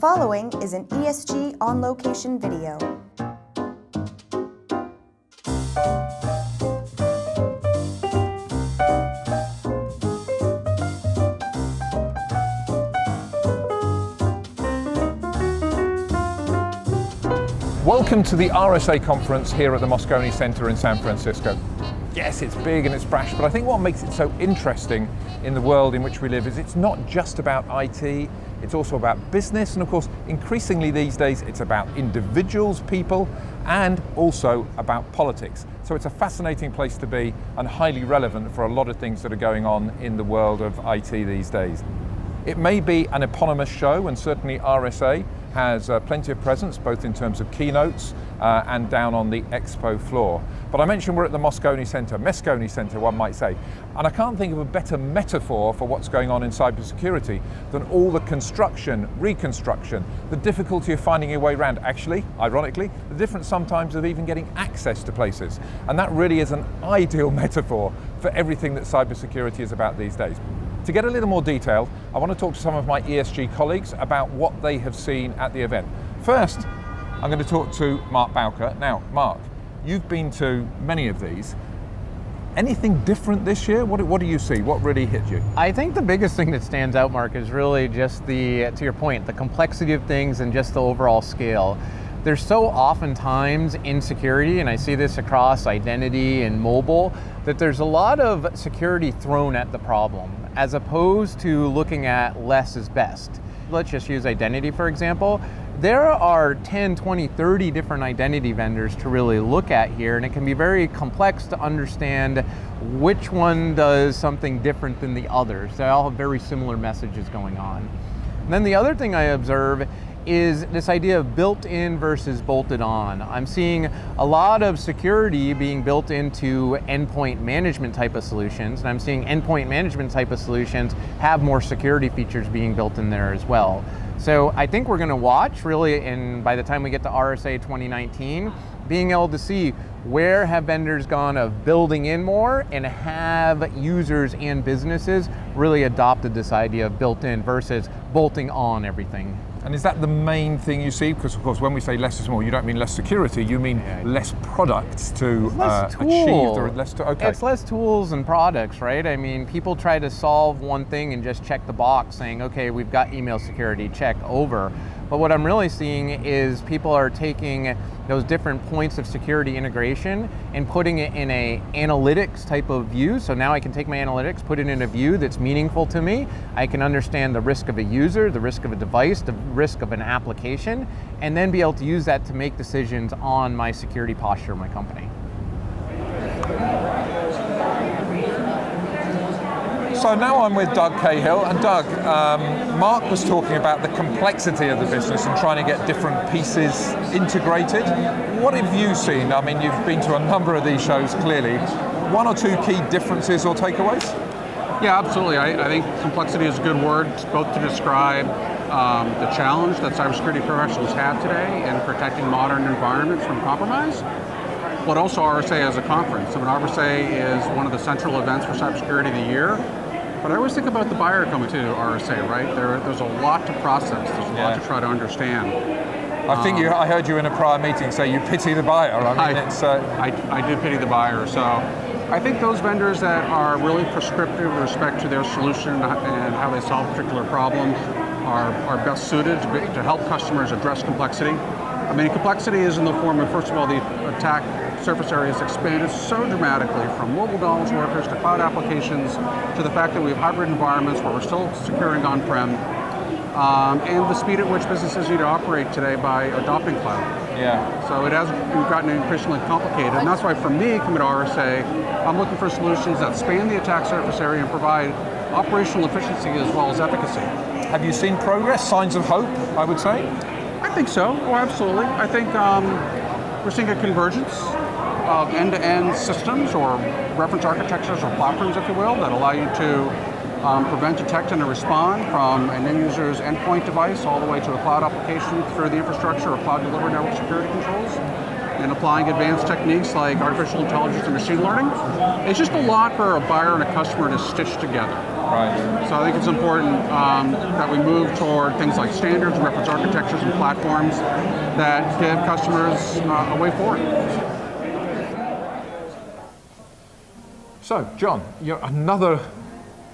following is an ESG On Location video. Welcome to the RSA conference here at the Moscone Center in San Francisco. Yes, it's big and it's brash, but I think what makes it so interesting in the world in which we live is it's not just about IT, it's also about business, and of course, increasingly these days, it's about individuals, people, and also about politics. So it's a fascinating place to be and highly relevant for a lot of things that are going on in the world of IT these days. It may be an eponymous show, and certainly RSA has plenty of presence, both in terms of keynotes and down on the expo floor. But I mentioned we're at the Moscone Center, one might say. And I can't think of a better metaphor for what's going on in cybersecurity than all the construction, reconstruction, the difficulty of finding your way around. Actually, ironically, the difference sometimes of even getting access to places. And that really is an ideal metaphor for everything that cybersecurity is about these days. To get a little more detailed, I want to talk to some of my ESG colleagues about what they have seen at the event. First, I'm going to talk to Mark Bowker. Now, Mark, you've been to many of these. Anything different this year? What do you see? What really hit you? I think the biggest thing that stands out, Mark, is really just to your point, the complexity of things and just the overall scale. There's so oftentimes in security, and I see this across identity and mobile, that there's a lot of security thrown at the problem, as opposed to looking at less is best. Let's just use identity, for example. There are 10, 20, 30 different identity vendors to really look at here, and it can be very complex to understand which one does something different than the others. They all have very similar messages going on. And then the other thing I observe is this idea of built-in versus bolted on. I'm seeing a lot of security being built into endpoint management type of solutions, and I'm seeing endpoint management type of solutions have more security features being built in there as well. So I think we're going to watch really, and by the time we get to RSA 2019, being able to see where have vendors gone of building in more and have users and businesses really adopted this idea of built-in versus bolting on everything. And is that the main thing you see? Because of course, when we say less is more, you don't mean less security, you mean less products to achieve. It's less tools and products, right? I mean, people try to solve one thing and just check the box saying, okay, we've got email security, check, over. But what I'm really seeing is people are taking those different points of security integration and putting it in a analytics type of view. So now I can take my analytics, put it in a view that's meaningful to me. I can understand the risk of a user, the risk of a device, the risk of an application, and then be able to use that to make decisions on my security posture of my company. So now I'm with Doug Cahill, and Doug, Mark was talking about the complexity of the business and trying to get different pieces integrated. What have you seen? I mean, you've been to a number of these shows, clearly. One or two key differences or takeaways? Yeah, absolutely. I think complexity is a good word, both to describe the challenge that cybersecurity professionals have today in protecting modern environments from compromise, but also RSA as a conference. I mean, RSA is one of the central events for cybersecurity of the year. But I always think about the buyer coming to RSA, right? There's a lot to process. There's a lot to try to understand. I think I heard you in a prior meeting say you pity the buyer. I mean, I do pity the buyer. So I think those vendors that are really prescriptive with respect to their solution and how they solve a particular problem are best suited to help customers address complexity. I mean, complexity is in the form of, first of all, the attack surface area has expanded so dramatically from mobile knowledge workers to cloud applications to the fact that we have hybrid environments where we're still securing on-prem, and the speed at which businesses need to operate today by adopting cloud. Yeah. So we've gotten increasingly complicated, and that's why for me, coming to RSA, I'm looking for solutions that span the attack surface area and provide operational efficiency as well as efficacy. Have you seen progress, signs of hope, I would say? I think so. Oh, absolutely. I think we're seeing a convergence of end-to-end systems or reference architectures or platforms, if you will, that allow you to prevent, detect, and respond from an end user's endpoint device all the way to a cloud application through the infrastructure or cloud delivered network security controls, and applying advanced techniques like artificial intelligence and machine learning. It's just a lot for a buyer and a customer to stitch together. Right. So I think it's important that we move toward things like standards, reference architectures, and platforms that give customers a way forward. So, Jon, you're another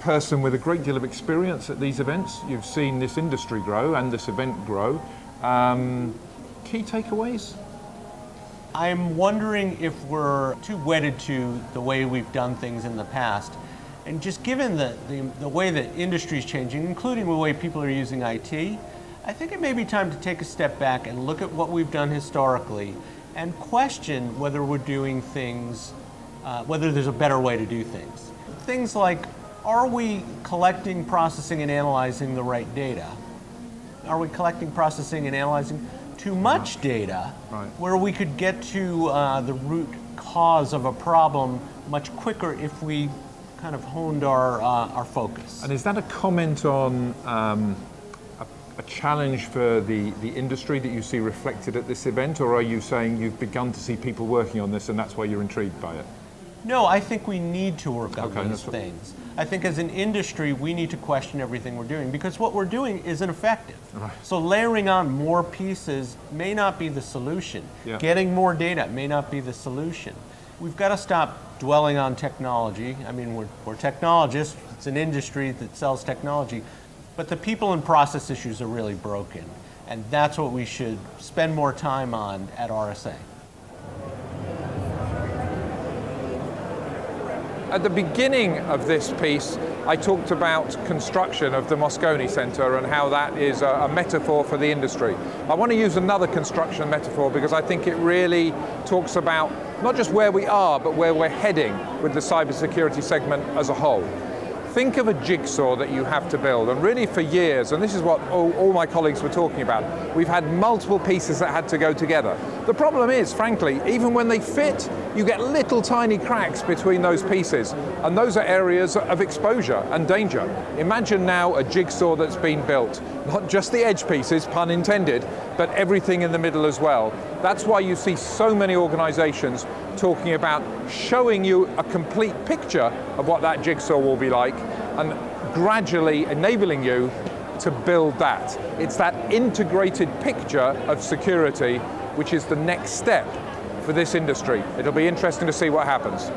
person with a great deal of experience at these events. You've seen this industry grow and this event grow. Key takeaways? I'm wondering if we're too wedded to the way we've done things in the past. And just given the way the industry is changing, including the way people are using IT, I think it may be time to take a step back and look at what we've done historically and question whether we're doing things, whether there's a better way to do things. Things like, are we collecting, processing, and analyzing the right data? Are we collecting, processing, and analyzing too much data, where we could get to the root cause of a problem much quicker if we kind of honed our focus? And is that a comment on a challenge for the industry that you see reflected at this event, or are you saying you've begun to see people working on this and that's why you're intrigued by it? No, I think we need to work on these things. I think as an industry, we need to question everything we're doing because what we're doing isn't effective. Right. So layering on more pieces may not be the solution. Yeah. Getting more data may not be the solution. We've got to stop dwelling on technology. I mean, we're technologists. It's an industry that sells technology. But the people and process issues are really broken. And that's what we should spend more time on at RSA. At the beginning of this piece, I talked about construction of the Moscone Centre and how that is a metaphor for the industry. I want to use another construction metaphor because I think it really talks about not just where we are, but where we're heading with the cybersecurity segment as a whole. Think of a jigsaw that you have to build, and really for years, and this is what all my colleagues were talking about, we've had multiple pieces that had to go together. The problem is, frankly, even when they fit, you get little tiny cracks between those pieces, and those are areas of exposure and danger. Imagine now a jigsaw that's been built, not just the edge pieces, pun intended, but everything in the middle as well. That's why you see so many organizations talking about showing you a complete picture of what that jigsaw will be like and gradually enabling you to build that. It's that integrated picture of security which is the next step for this industry. It'll be interesting to see what happens.